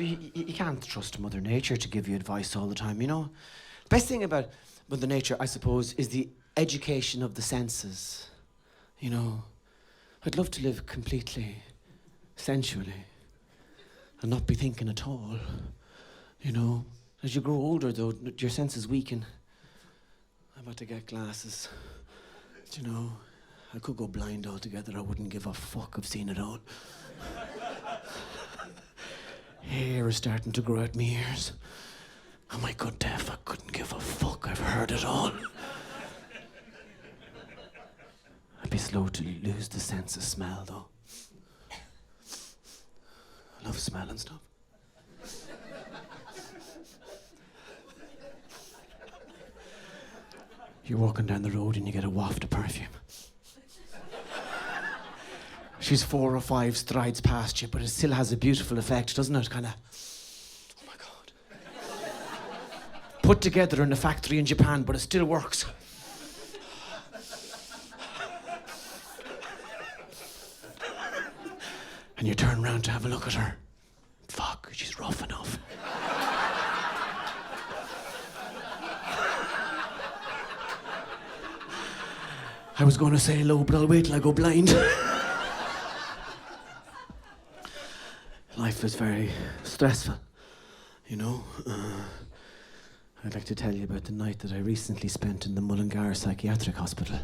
So you can't trust Mother Nature to give you advice all the time, you know? The best thing about Mother Nature, I suppose, is the education of the senses. You know, I'd love to live completely sensually and not be thinking at all. You know, as you grow older, though, your senses weaken. I'm about to get glasses. You know, I could go blind altogether. I wouldn't give a fuck of seeing it all. Hair is starting to grow out my ears. Am I good deaf? I couldn't give a fuck. I've heard it all. I'd be slow to lose the sense of smell, though. I love smelling stuff. You're walking down the road and you get a waft of perfume. She's 4 or 5 strides past you, but it still has a beautiful effect, doesn't it? Kind of, oh my God. Put together in a factory in Japan, but it still works. And you turn around to have a look at her. Fuck, she's rough enough. I was going to say hello, but I'll wait till I go blind. Life is very stressful, you know. I'd like to tell you about the night that I recently spent in the Mullingar Psychiatric Hospital.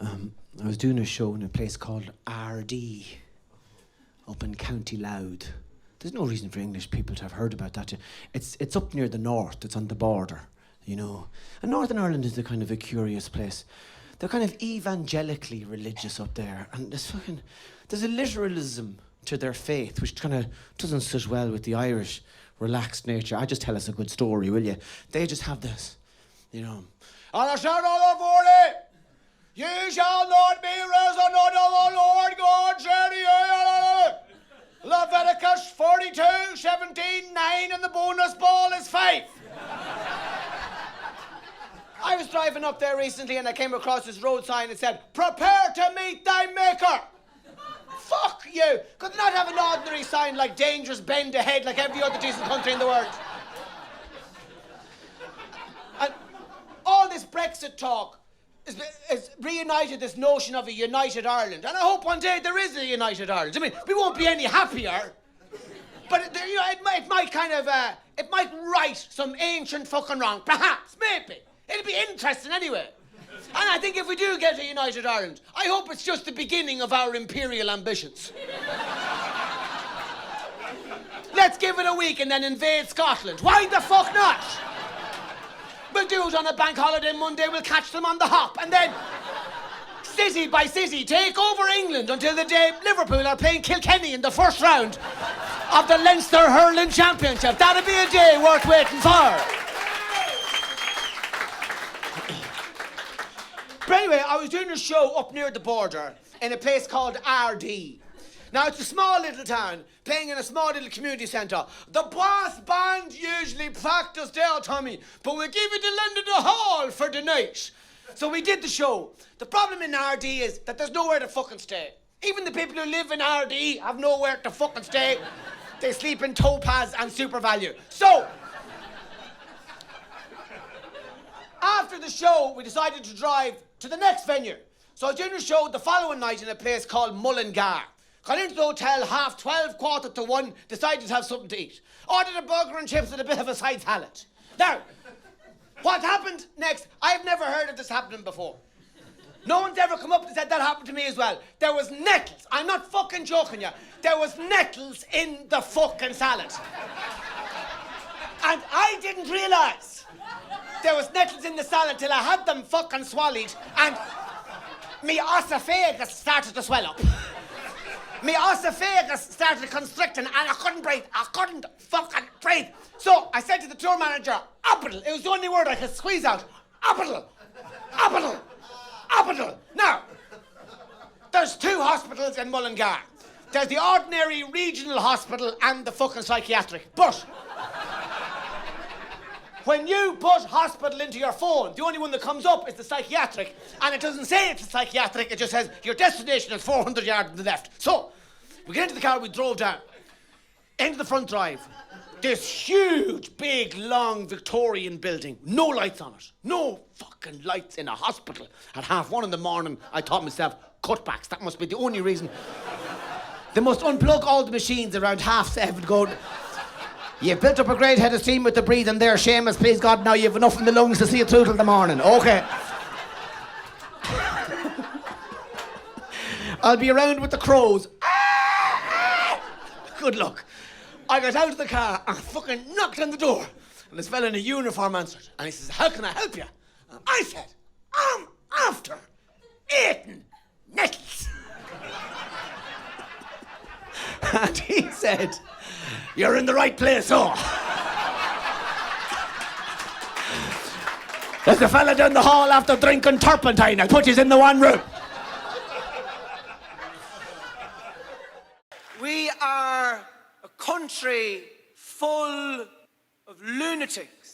I was doing a show in a place called RD, up in County Louth. There's no reason for English people to have heard about that. It's up near the north, it's on the border, you know. And Northern Ireland is a kind of a curious place. They're kind of evangelically religious up there, and there's a literalism to their faith, which kind of doesn't sit well with the Irish relaxed nature. I just tell us a good story, will you? They just have this, you know. On a shout of 40, you shall not be risen unto the Lord God, said he. Leviticus 42, 17, 9, and the bonus ball is 5. I was driving up there recently and I came across this road sign that said, "Prepare to meet thy maker." Fuck you! Could not have an ordinary sign like "Dangerous Bend Ahead" like every other decent country in the world. And all this Brexit talk has reunited this notion of a united Ireland. And I hope one day there is a united Ireland. I mean, we won't be any happier. But you know, it might kind of, it might right some ancient fucking wrong. Perhaps, maybe. It'll be interesting anyway. And I think if we do get a united Ireland, I hope it's just the beginning of our imperial ambitions. Let's give it a week and then invade Scotland. Why the fuck not? We'll do it on a bank holiday Monday, we'll catch them on the hop, and then city by city take over England until the day Liverpool are playing Kilkenny in the first round of the Leinster Hurling Championship. That'll be a day worth waiting for. But anyway, I was doing a show up near the border in a place called RD. Now, it's a small little town, playing in a small little community centre. The brass band usually practice there, Tommy, but we give it to London the Hall for the night. So we did the show. The problem in RD is that there's nowhere to fucking stay. Even the people who live in RD have nowhere to fucking stay. They sleep in Topaz and Super Value. So, after the show, we decided to drive to the next venue. So I was doing a show the following night in a place called Mullingar. Got into the hotel 12:30, 1:15, decided to have something to eat. Ordered a burger and chips and a bit of a side salad. Now, what happened next, I've never heard of this happening before. No one's ever come up and said that happened to me as well. There was nettles, I'm not fucking joking you, there was nettles in the fucking salad. And I didn't realise there was nettles in the salad till I had them fucking swallowed and me esophagus started to swell up. Me esophagus started constricting and I couldn't breathe. I couldn't fucking breathe. So I said to the tour manager, "Apple." It was the only word I could squeeze out. "Apple. Apple. Apple." Now, there's 2 hospitals in Mullingar. There's the ordinary regional hospital and the fucking psychiatric. But when you put hospital into your phone, the only one that comes up is the psychiatric, and it doesn't say it's a psychiatric, it just says your destination is 400 yards to the left. So, we get into the car, we drove down. End of the front drive. This huge, big, long Victorian building. No lights on it. No fucking lights in a hospital. At 1:30 in the morning, I thought myself, cutbacks. That must be the only reason. They must unplug all the machines around 7:30 going, you've built up a great head of steam with the breathing there, Seamus. Please God, now you've enough in the lungs to see it through till the morning. Okay. I'll be around with the crows. Good luck. I got out of the car and fucking knocked on the door. And this fella in a uniform answered. And he says, how can I help you? And I said, I'm after eating nettles. And he said, you're in the right place, oh. There's a fella down the hall after drinking turpentine. I'll put you in the one room. We are a country full of lunatics